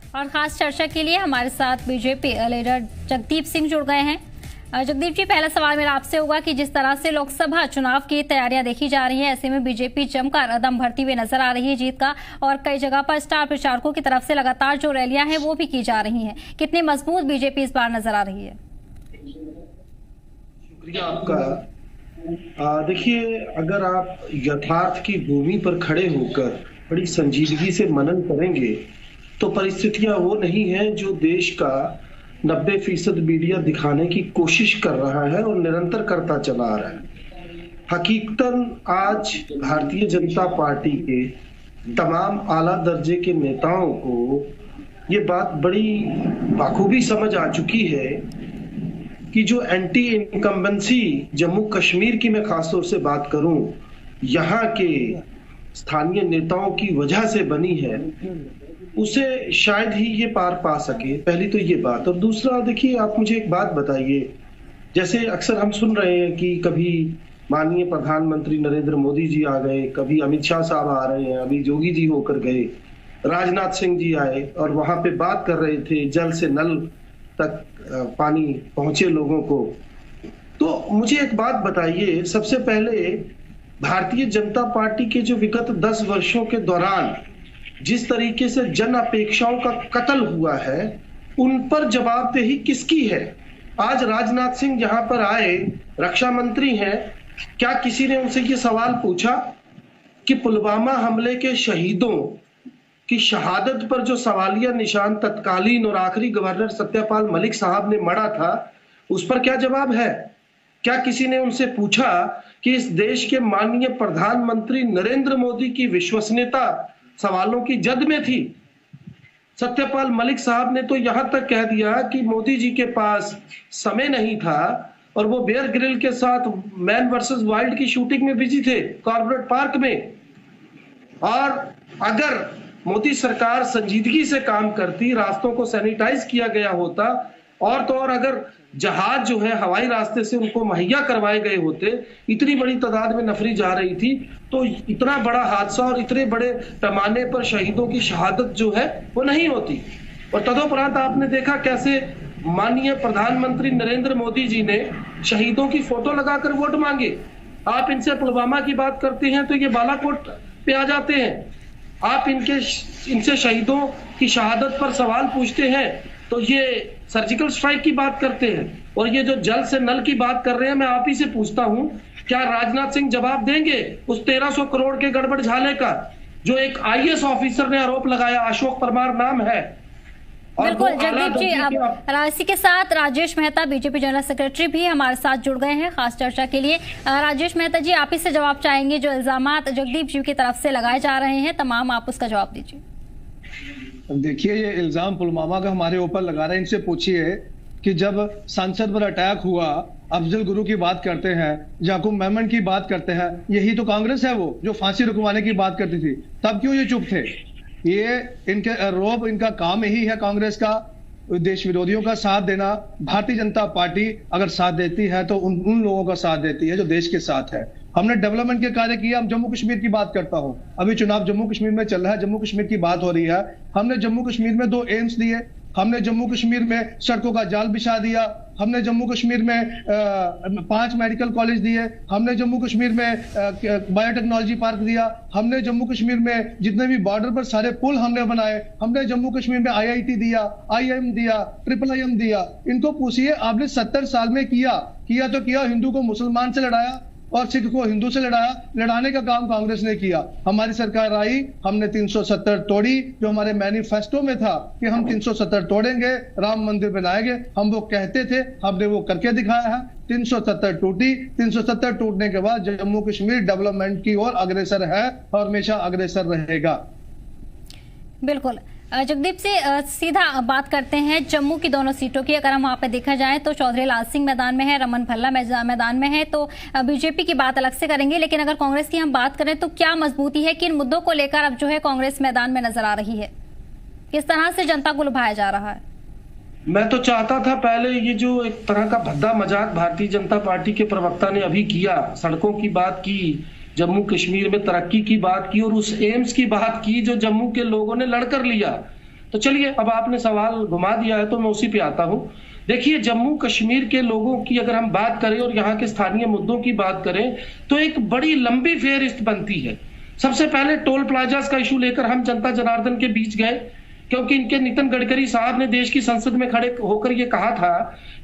और खास चर्चा के लिए हमारे साथ बीजेपी लीडर जगदीप सिंह जुड़ गए हैं। जगदीप जी, पहला सवाल मेरा आपसे होगा कि जिस तरह से लोकसभा चुनाव की तैयारियां देखी जा रही हैं, ऐसे में बीजेपी जमकर दम भरती हुई नजर आ रही है जीत का, और कई जगह पर स्टार प्रचारकों की तरफ से लगातार जो रैलियां हैं वो भी की जा रही हैं। कितनी मजबूत बीजेपी इस बार नजर आ रही है? शुक्रिया आपका। देखिए, अगर आप यथार्थ की भूमि पर खड़े होकर बड़ी संजीदगी से मनन करेंगे तो परिस्थितियां वो नहीं है जो देश का 90% मीडिया दिखाने की कोशिश कर रहा है और निरंतर करता चला आ रहा है। हकीकतन आज भारतीय जनता पार्टी के तमाम आला दर्जे के नेताओं को ये बात बड़ी बाखूबी समझ आ चुकी है कि जो एंटी इनकम्बेंसी जम्मू कश्मीर की मैं खासतौर से बात करूं, यहाँ के स्थानीय नेताओं की वजह से बनी है, उसे शायद ही ये पार पा सके। पहली तो ये बात। और दूसरा, देखिए, आप मुझे एक बात बताइए, जैसे अक्सर हम सुन रहे हैं कि कभी माननीय प्रधानमंत्री नरेंद्र मोदी जी आ गए, कभी अमित शाह साहब आ रहे हैं, अभी योगी जी होकर गए, राजनाथ सिंह जी आए और वहां पे बात कर रहे थे जल से नल तक पानी पहुंचे लोगों को। तो मुझे एक बात बताइए, सबसे पहले भारतीय जनता पार्टी के जो विगत 10 वर्षों के दौरान जिस तरीके से जन अपेक्षाओं का कत्ल हुआ है, उन पर जवाबदेही किसकी है? आज राजनाथ सिंह यहाँ पर आए, रक्षा मंत्री हैं, क्या किसी ने उनसे ये सवाल पूछा कि पुलवामा हमले के शहीदों की शहादत पर जो सवालिया निशान तत्कालीन और आखिरी गवर्नर सत्यपाल मलिक साहब ने मढ़ा था, उस पर क्या जवाब है? क्या किसी ने उनसे पूछा कि इस देश के माननीय प्रधानमंत्री नरेंद्र मोदी की विश्वसनीयता सवालों की जद में थी? सत्यपाल मलिक साहब ने तो यहां तक कह दिया कि मोदी जी के पास समय नहीं था और वो बेयर ग्रिल के साथ मैन वर्सेस वाइल्ड की शूटिंग में बिजी थे कॉर्पोरेट पार्क में। और अगर मोदी सरकार संजीदगी से काम करती, रास्तों को सैनिटाइज किया गया होता, और तो और अगर जहाज जो है हवाई रास्ते से उनको मुहैया करवाए गए होते, इतनी बड़ी तादाद में नफरी जा रही थी, तो इतना बड़ा हादसा और इतने बड़े पैमाने पर शहीदों की शहादत जो है वो नहीं होती। और तदोपरांत आपने देखा कैसे माननीय प्रधानमंत्री नरेंद्र मोदी जी ने शहीदों की फोटो लगाकर वोट मांगे। आप इनसे पुलवामा की बात करते हैं तो ये बालाकोट पे आ जाते हैं। आप इनसे शहीदों की शहादत पर सवाल पूछते हैं तो ये सर्जिकल स्ट्राइक की बात करते हैं। और ये जो जल से नल की बात कर रहे हैं, मैं आप ही से पूछता हूं, क्या राजनाथ सिंह जवाब देंगे उस 1300 करोड़ के गड़बड़ झाले का जो एक आईएएस ऑफिसर ने आरोप लगाया, अशोक परमार नाम है? बिल्कुल जगदीप जी, अब इसी के साथ Rajesh Mehta BJP general secretary भी हमारे साथ जुड़ गए हैं खास चर्चा के लिए। राजेश मेहता जी, आप ही से जवाब चाहेंगे, जो इल्जामात जगदीप जी की तरफ से लगाए जा रहे हैं तमाम, आप उसका जवाब दीजिए। देखिए, ये इल्जाम पुलवामा का हमारे ऊपर लगा रहे हैं, इनसे पूछिए कि जब सांसद पर अटैक हुआ, अफजल गुरु की बात करते हैं, याकूब मेमन की बात करते हैं, यही तो कांग्रेस है वो जो फांसी रुकवाने की बात करती थी, तब क्यों ये चुप थे? ये इनके आरोप, इनका काम यही है कांग्रेस का देश विरोधियों का साथ देना। भारतीय जनता पार्टी अगर साथ देती है तो उन लोगों का साथ देती है जो देश के साथ है। हमने डेवलपमेंट के कार्य किए। हम जम्मू कश्मीर की बात करता हूं, अभी चुनाव जम्मू कश्मीर में चल रहा है, जम्मू कश्मीर की बात हो रही है। हमने जम्मू कश्मीर में 2 एम्स दिए, हमने जम्मू कश्मीर में सड़कों का जाल बिछा दिया, हमने जम्मू कश्मीर में 5 मेडिकल कॉलेज दिए, हमने जम्मू कश्मीर में बायोटेक्नोलॉजी पार्क दिया, हमने जम्मू कश्मीर में जितने भी बॉर्डर पर सारे पुल हमने बनाए, हमने जम्मू कश्मीर में IIT दिया, IIM दिया, IIM दिया। इनको पूछिए, आपने 70 साल में किया तो किया, हिंदू को मुसलमान से लड़ाया और सिख को हिंदू से लड़ाया, लड़ाने का काम कांग्रेस ने किया। हमारी सरकार आई, हमने 370 तोड़ी, जो हमारे मैनिफेस्टो में था कि हम 370 तोड़ेंगे, राम मंदिर बनाएंगे, हम वो कहते थे, हमने वो करके दिखाया है। 370 टूटी। 370 टूटने के बाद जम्मू कश्मीर डेवलपमेंट की ओर अग्रसर है और हमेशा अग्रसर रहेगा। बिल्कुल जगदीप से सीधा बात करते हैं जम्मू की दोनों सीटों की। अगर हम वहां पे देखा जाए तो चौधरी लाल सिंह मैदान में है, रमन भल्ला मैदान में है, तो बीजेपी की बात अलग से करेंगे। लेकिन अगर कांग्रेस की हम बात करें तो क्या मजबूती है, किन मुद्दों को लेकर अब जो है कांग्रेस मैदान में नजर आ रही है, किस तरह से जनता को लुभाया जा रहा है? मैं तो चाहता था पहले ये जो एक तरह का भद्दा मजाक भारतीय जनता पार्टी के प्रवक्ता ने अभी किया, सड़कों की बात की, जम्मू कश्मीर में तरक्की की बात की और उस एम्स की बात की जो जम्मू के लोगों ने लड़कर लिया। तो चलिए, अब आपने सवाल घुमा दिया है तो मैं उसी पे आता हूं। देखिए, जम्मू कश्मीर के लोगों की अगर हम बात करें और यहाँ के स्थानीय मुद्दों की बात करें तो एक बड़ी लंबी फेहरिस्त बनती है। सबसे पहले टोल प्लाजास का इशू लेकर हम जनता जनार्दन के बीच गए, क्योंकि इनके नितिन गडकरी साहब ने देश की संसद में खड़े होकर ये कहा था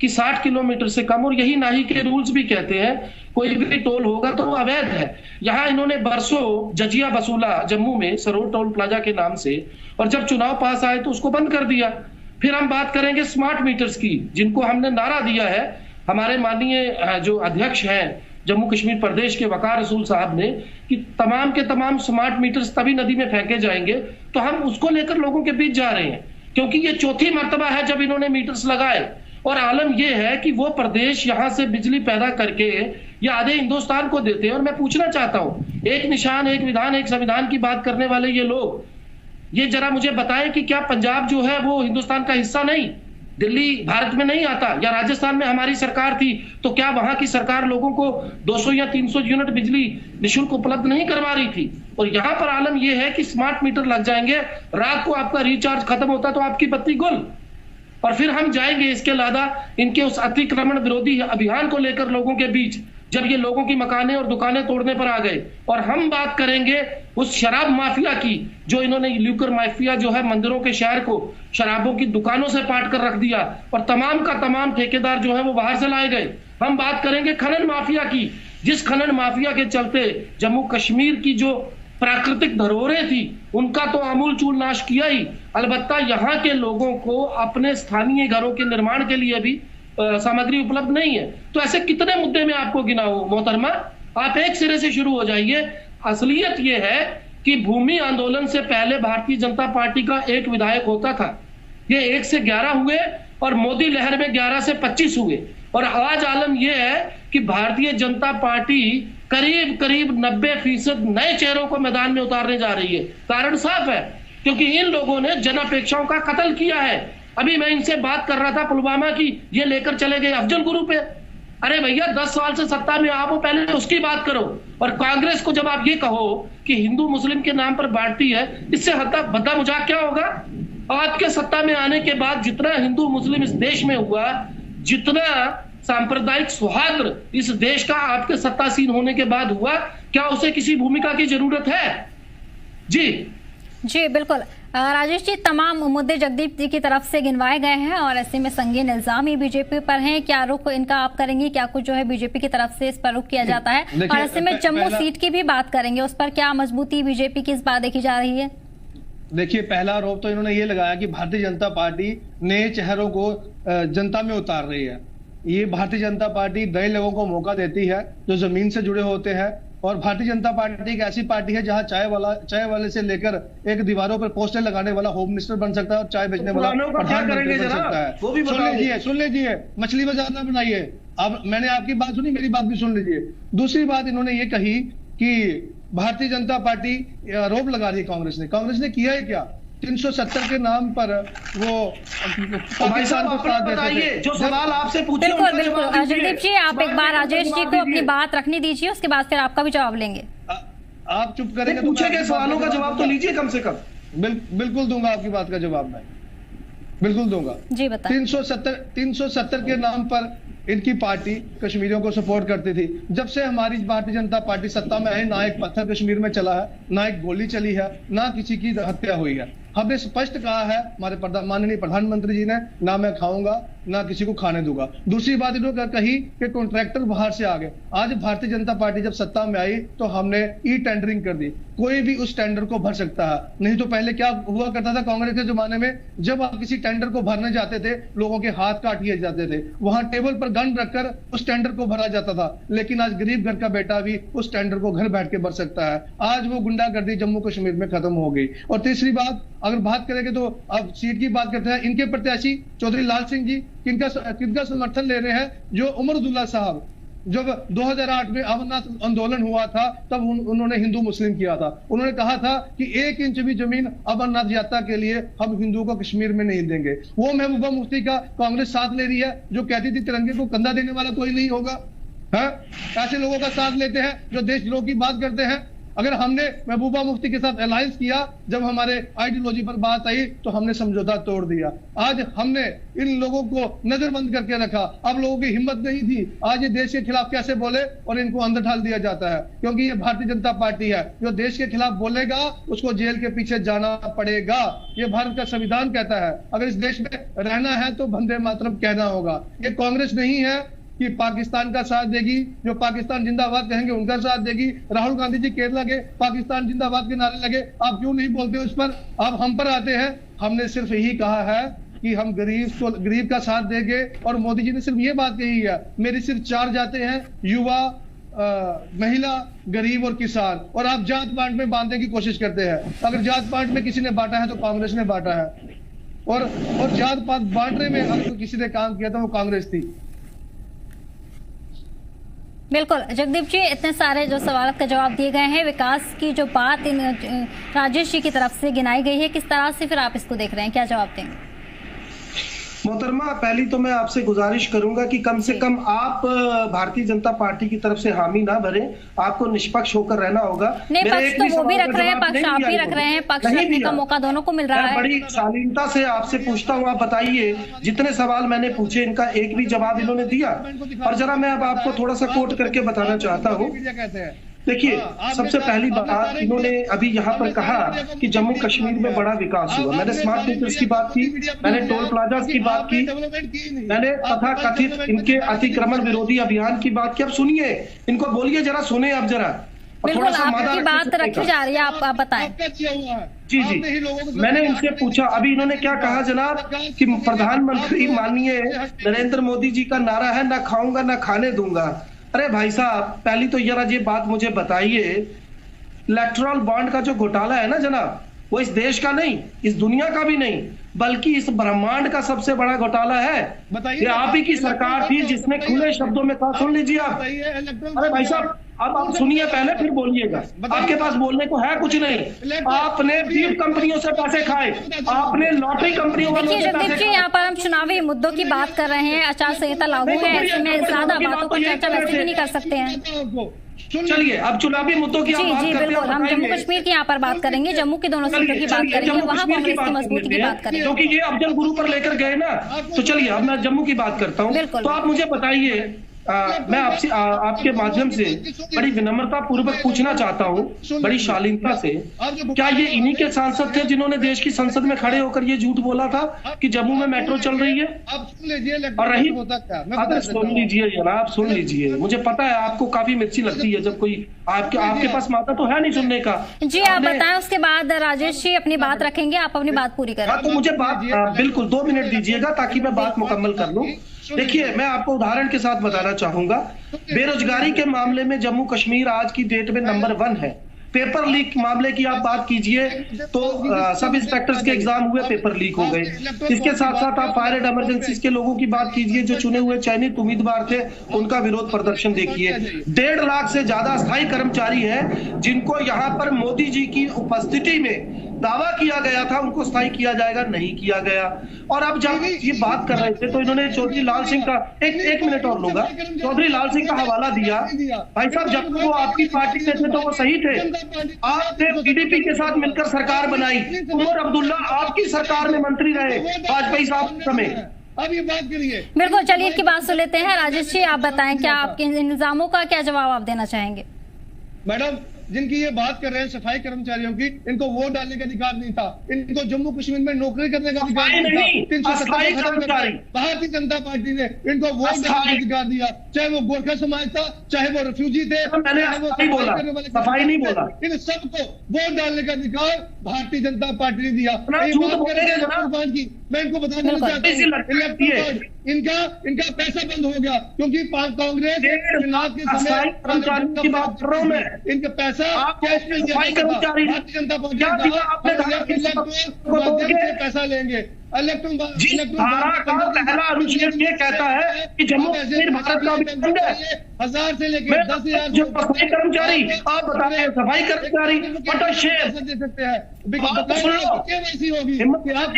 कि 60 किलोमीटर से कम, और यही नाही के रूल्स भी कहते हैं, कोई भी टोल होगा तो वो अवैध है। यहाँ इन्होंने बरसों जजिया वसूला जम्मू में सरोवर टोल प्लाजा के नाम से, और जब चुनाव पास आए तो उसको बंद कर दिया। फिर हम बात करेंगे स्मार्ट मीटर्स की, जिनको हमने नारा दिया है, हमारे माननीय जो अध्यक्ष हैं जम्मू कश्मीर प्रदेश के वकार रसूल साहब ने, कि तमाम के तमाम स्मार्ट मीटर्स तभी नदी में फेंके जाएंगे, तो हम उसको लेकर लोगों के बीच जा रहे हैं, क्योंकि ये चौथी मर्तबा है जब इन्होंने मीटर्स लगाए। और आलम यह है कि वो प्रदेश यहां से बिजली पैदा करके ये आधे हिंदुस्तान को देते हैं। और मैं पूछना चाहता हूं, एक निशान, एक विधान, एक संविधान की बात करने वाले ये लोग, ये जरा मुझे बताएं कि क्या पंजाब जो है वो हिंदुस्तान का हिस्सा नहीं, दिल्ली भारत में नहीं आता? या राजस्थान में हमारी सरकार थी तो क्या वहां की सरकार लोगों को 200 या 300 यूनिट बिजली निःशुल्क उपलब्ध नहीं करवा रही थी? और यहाँ पर आलम यह है कि स्मार्ट मीटर लग जाएंगे, रात को आपका रिचार्ज खत्म होता तो आपकी बत्ती गुल। और फिर हम जाएंगे इसके अलावा इनके उस अतिक्रमण विरोधी अभियान को लेकर लोगों के बीच, जब ये लोगों की मकानें और दुकानें तोड़ने पर आ गए। और हम बात करेंगे उस शराब माफिया की, जो इन्होंने ल्यूकर माफिया जो है मंदिरों के शहर को शराबों की दुकानों से पाट कर रख दिया, और तमाम का तमाम ठेकेदार जो है वो बाहर से लाए गए। हम बात करेंगे खनन माफिया की, जिस खनन माफिया के चलते जम्मू कश्मीर की जो प्राकृतिक धरोहरें थी उनका तो आमूल चूल नाश किया ही, अलबत्ता यहाँ के लोगों को अपने स्थानीय घरों के निर्माण के लिए भी सामग्री उपलब्ध नहीं है। तो ऐसे कितने मुद्दे में आपको गिनाऊं मोहतरमा? आप एक सिरे से शुरू हो जाइए। असलियत यह है कि भूमि आंदोलन से पहले भारतीय जनता पार्टी का एक विधायक होता था, ये 1 से 11 हुए, और मोदी लहर में 11 से 25 हुए। और आज आलम यह है कि भारतीय जनता पार्टी करीब करीब 90% नए चेहरों को मैदान में उतारने जा रही है। कारण साफ है, क्योंकि इन लोगों ने जन अपेक्षाओं का कत्ल किया है। अभी मैं इनसे बात कर रहा था पुलवामा की, ये लेकर चले गए अफजल गुरु पे। अरे भैया, 10 साल से सत्ता में आप हो, पहले उसकी बात करो। और कांग्रेस को जब आप ये कहो कि हिंदू मुस्लिम के नाम पर बांटती है, इससे भद्दा मजाक क्या होगा? आपके सत्ता में आने के बाद जितना हिंदू मुस्लिम इस देश में हुआ, जितना सांप्रदायिक सौहार्द इस देश का आपके सत्तासीन होने के बाद हुआ, क्या उसे किसी भूमिका की जरूरत है? जी बिल्कुल राजेश जी, तमाम मुद्दे जगदीप जी की तरफ से गिनवाए गए हैं, और ऐसे में संगीन इल्जाम ही बीजेपी पर हैं। क्या रुख इनका आप करेंगे? क्या कुछ जो है बीजेपी की तरफ से इस पर रुख किया जाता है? और ऐसे में जम्मू सीट की भी बात करेंगे, उस पर क्या मजबूती बीजेपी की इस बार देखी जा रही है? देखिए, पहला आरोप तो इन्होंने ये लगाया कि भारतीय जनता पार्टी नए चेहरों को जनता में उतार रही है। ये भारतीय जनता पार्टी नए लोगों को मौका देती है जो जमीन से जुड़े होते हैं, और भारतीय जनता पार्टी एक ऐसी पार्टी है जहां चाय वाले से लेकर एक दीवारों पर पोस्टर लगाने वाला होम मिनिस्टर बन सकता है, और चाय बेचने वाला प्रधानमंत्री बन सकता है। सुन लीजिए, मछली बाजार ना बनाइए। अब मैंने आपकी बात सुनी, मेरी बात भी सुन लीजिए। दूसरी बात इन्होंने ये कही कि भारतीय जनता पार्टी आरोप लगा रही है कांग्रेस ने किया है क्या? 370 के नाम पर वो पाकिस्तान को साथ देते थे। जो सवाल आपसे पूछे, बिल्कुल जगदीप जी, आप एक बार राजेश जी को अपनी बात रखनी दीजिए, उसके बाद फिर आपका भी जवाब लेंगे। आप चुप करेंगे तो पूछे गए सवालों का जवाब तो लीजिए कम से कम। बिल्कुल दूंगा, आपकी बात का जवाब मैं बिल्कुल दूंगा जी। बताएं। 370 के नाम पर इनकी पार्टी कश्मीरियों को सपोर्ट करती थी। जब से हमारी भारतीय जनता पार्टी सत्ता में आई, ना एक पत्थर कश्मीर में चला है, ना एक गोली चली है, ना किसी की हत्या हुई है। हमने स्पष्ट कहा है हमारे माननीय प्रधानमंत्री जी ने, ना मैं खाऊंगा ना किसी को खाने दूंगा। दूसरी बात इन्होंने कही कि कॉन्ट्रैक्टर बाहर से आ गए। आज भारतीय जनता पार्टी जब सत्ता में आई तो हमने ई टेंडरिंग कर दी, कोई भी उस टेंडर को भर सकता है। नहीं तो पहले क्या हुआ करता था कांग्रेस के जमाने में, जब आप किसी टेंडर को भरने जाते थे लोगों के हाथ काट दिए जाते थे, वहां टेबल पर गन रखकर उस टेंडर को भरा जाता था। लेकिन आज गरीब घर का बेटा भी उस टेंडर को घर बैठ के भर सकता है। आज वो गुंडागर्दी जम्मू कश्मीर में खत्म हो गई। और तीसरी बात, अगर बात करेंगे तो अब सीट की बात करते हैं, इनके प्रत्याशी चौधरी लाल सिंह जी किनका समर्थन ले रहे हैं? जो उमर अब्दुल्ला साहब, जब 2008 में अमरनाथ आंदोलन हुआ था तब उन्होंने हिंदू मुस्लिम किया था। उन्होंने कहा था कि 1 इंच भी जमीन अमरनाथ यात्रा के लिए हम हिंदुओं को कश्मीर में नहीं देंगे। वो महबूबा मुफ्ती का कांग्रेस साथ ले रही है, जो कहती थी तिरंगे को कंधा देने वाला कोई नहीं होगा। ऐसे लोगों का साथ लेते हैं जो देशद्रोह की बात करते हैं। अगर हमने महबूबा मुफ्ती के साथ अलायंस किया, जब हमारे आइडियोलॉजी पर बात आई तो हमने समझौता तोड़ दिया। आज हमने इन लोगों को नजरबंद करके रखा। अब लोगों की हिम्मत नहीं थी आज ये देश के खिलाफ कैसे बोले, और इनको अंदर ढाल दिया जाता है, क्योंकि ये भारतीय जनता पार्टी है। जो देश के खिलाफ बोलेगा उसको जेल के पीछे जाना पड़ेगा। ये भारत का संविधान कहता है, अगर इस देश में रहना है तो वंदे मातरम कहना होगा। ये कांग्रेस नहीं है कि पाकिस्तान का साथ देगी, जो पाकिस्तान जिंदाबाद कहेंगे उनका साथ देगी। राहुल गांधी जी केरला के पाकिस्तान जिंदाबाद के नारे लगे, आप क्यों नहीं बोलते उस पर? आप हम पर आते हैं। हमने सिर्फ यही कहा है कि हम गरीब का साथ देंगे, और मोदी जी ने सिर्फ ये बात कही है, मेरी सिर्फ 4 जातें हैं, युवा, महिला, गरीब और किसान, और आप जात पात में बांटने की कोशिश करते हैं। अगर जात पात में किसी ने बांटा है तो कांग्रेस ने बांटा है, और जात पात बांटने में अगर तो किसी ने काम किया तो वो कांग्रेस थी। बिल्कुल जगदीप जी, इतने सारे जो सवाल का जवाब दिए गए हैं, विकास की जो बात इन राजेश जी की तरफ से गिनाई गई है, किस तरह से फिर आप इसको देख रहे हैं, क्या जवाब देंगे? मोहतरमा, पहली तो मैं आपसे गुजारिश करूंगा कि कम से कम आप भारतीय जनता पार्टी की तरफ से हामी ना भरें। आपको निष्पक्ष होकर रहना होगा। नहीं, पक्ष तो वो भी रख रहे हैं, पक्ष आप भी रख रहे हैं, पक्ष रखने का मौका दोनों को मिल रहा है। बड़ी शालीनता से आपसे पूछता हूँ, आप बताइए, जितने सवाल मैंने पूछे इनका एक भी जवाब इन्होंने दिया? और जरा मैं अब आपको थोड़ा सा कोट करके बताना चाहता हूँ। देखिए, सबसे पहली बात इन्होंने अभी यहाँ पर कहा कि जम्मू कश्मीर में बड़ा विकास हुआ। मैंने स्मार्ट मीटर्स की बात की, मैंने टोल प्लाजास की बात की, मैंने तथा कथित इनके अतिक्रमण विरोधी अभियान की बात की। अब सुनिए, इनको बोलिए, जरा सुने अब जरा। बिल्कुल, आपकी बात रखी जा रही है, आप बताएं। जी जी, मैंने इनसे पूछा, अभी इन्होंने क्या कहा जनाब, कि प्रधानमंत्री माननीय नरेंद्र मोदी जी का नारा है, ना खाऊंगा ना खाने दूंगा। अरे भाई साहब, पहली तो जरा ये बात मुझे बताइए, इलेक्टोरल बॉन्ड का जो घोटाला है ना जनाब, वो इस देश का नहीं, इस दुनिया का भी नहीं, बल्कि इस ब्रह्मांड का सबसे बड़ा घोटाला है। ये आप ही की सरकार थी जिसने खुले शब्दों में कहा, सुन लीजिए आप। अरे भाई साहब, अब आप सुनिए पहले, फिर बोलिएगा। आपके पास बोलने को है कुछ नहीं। आपने बीफ कंपनियों से पैसे खाए, आपने लॉटरी कंपनियों से जगदीप जी, यहाँ पर हम चुनावी मुद्दों की बात कर रहे हैं, आचार संहिता लागू है, ऐसे में ज्यादा बातों पर चर्चा वैसे भी नहीं कर सकते हैं। चलिए, अब चुनावी मुद्दों की जी जी बिल्कुल, हम जम्मू कश्मीर की यहाँ पर बात करेंगे, जम्मू की दोनों सीटों की बात करेंगे, वहाँ कांग्रेस की मजबूती की बात करेंगे, क्योंकि ये अफजल गुरु पर लेकर गए ना। तो चलिए, अब मैं जम्मू की बात करता हूँ। तो आप मुझे बताइए, मैं आपसे आपके माध्यम से बड़ी विनम्रता पूर्वक पूछना चाहता हूँ, बड़ी शालीनता से, क्या ये इन्हीं के सांसद थे जिन्होंने देश की संसद में खड़े होकर ये झूठ बोला था कि जम्मू में मेट्रो चल रही है? और रही, अगर सुन लीजिए जनाब, सुन लीजिए, मुझे पता है आपको काफी मिर्ची लगती है जब कोई आपके पास माता तो है नहीं सुनने का। जी आप बताएं, उसके बाद राजेश जी अपनी बात रखेंगे, आप अपनी बात पूरी करें। तो मुझे बात बिल्कुल 2 मिनट दीजिएगा ताकि मैं बात मुकम्मल कर लूं। देखिए, मैं आपको उदाहरण के साथ बताना चाहूंगा, बेरोजगारी के मामले में जम्मू कश्मीर आज की डेट में नंबर 1 है। पेपर लीक मामले की आप बात कीजिए तो सब इंस्पेक्टर्स के एग्जाम हुए, पेपर लीक हो गए। इसके साथ साथ आप फायर एंड इमरजेंसी के लोगों की बात कीजिए, जो चुने हुए चयनित उम्मीदवार थे, उनका विरोध प्रदर्शन देखिए। 1.5 लाख से ज्यादा स्थायी कर्मचारी हैं जिनको यहाँ पर मोदी जी की उपस्थिति में दावा किया गया था उनको स्थायी किया जाएगा, नहीं किया गया। और अब जब ये बात कर रहे थे तो इन्होंने चौधरी लाल सिंह का एक मिनट और लूंगा, चौधरी लाल सिंह का हवाला दिया। भाई साहब, जब वो आपकी पार्टी में थे तो वो सही थे, आपने पीडीपी के साथ मिलकर सरकार बनाई, उमर अब्दुल्ला आपकी सरकार में मंत्री रहे वाजपेयी साहब समय। अब ये बात करिए, बिल्कुल, चलिए इसकी बात सुन लेते हैं। राजेश जी आप बताएं, क्या आपके इल्जामों का क्या जवाब आप देना चाहेंगे? मैडम, जिनकी ये बात कर रहे हैं सफाई कर्मचारियों की, इनको वोट डालने का अधिकार नहीं था, इनको जम्मू कश्मीर में नौकरी करने का अधिकार नहीं था। भारतीय जनता पार्टी ने इनको वोट डालने का अधिकार दिया, चाहे वो गोरखा समाज था, चाहे वो रिफ्यूजी थे, सफाई नहीं बोला, इन सबको वोट डालने का अधिकार भारतीय जनता पार्टी ने दिया। मैं इनको बताना चाहता हूँ, इनका पैसा बंद हो गया क्योंकि कांग्रेस चुनाव के समय की बात कर रहा हूँ मैं, इनका पैसा कैश में भारतीय जनता पार्टी पैसा लेंगे। पहला अनुच्छेद ये कहता है कि जम्मू कश्मीर भारत का अभिन्न है। 1000 से लेकर 10,000 जो सफाई कर्मचारी, आप बताएं, सफाई कर्मचारी दे सकते हैं, वैसी होगी कि आप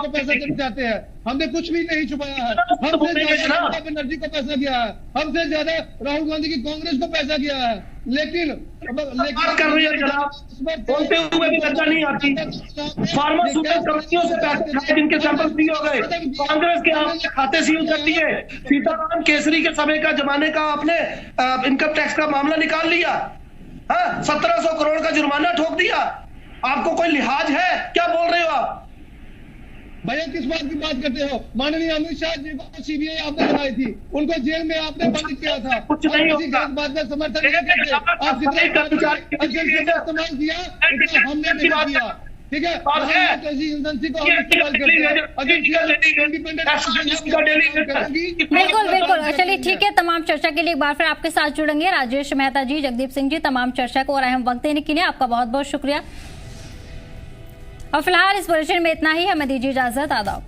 पैसा देना चाहते हैं। हमने कुछ भी नहीं छुपाया है, हमसे ज्यादा बनर्जी को पैसा गया है, हमसे ज्यादा राहुल गांधी की कांग्रेस को पैसा गया है। लेकिन बात कर रही है जनाब, बोलते हुए भी लज्जा नहीं आती। फार्मास्यूटिकल कंपनियों से पैसे खाए जिनके सैंपल फ्री हो गए, कांग्रेस के आपने खाते सील कर दिए, सीताराम केसरी के समय का जमाने का आपने इनकम टैक्स का मामला निकाल लिया, 1700 करोड़ का जुर्माना ठोक दिया। आपको कोई लिहाज है? क्या बोल रहे हो आप? भैया किस बात की बात करते हो? माननीय अमित शाह जी को सीबीआई आपने बनाई थी, उनको जेल में आपने बंद किया था। कुछ नहीं होगा। बात का समर्थन नहीं करते। आप कितना इस्तेमाल किया, इतना हमने नहीं किया। ठीक है, एजेंसी को हम इस्तेमाल करते हैं। बिल्कुल बिल्कुल, चलिए ठीक है। तमाम चर्चा के लिए एक बार फिर आपके साथ जुड़ेंगे राजेश मेहता जी, जगदीप सिंह जी, तमाम चर्चा को और अहम वक्त देने के लिए आपका बहुत बहुत शुक्रिया। और फिलहाल इस बुलेटिन में इतना ही, हमें दीजिए इजाजत, आदाब।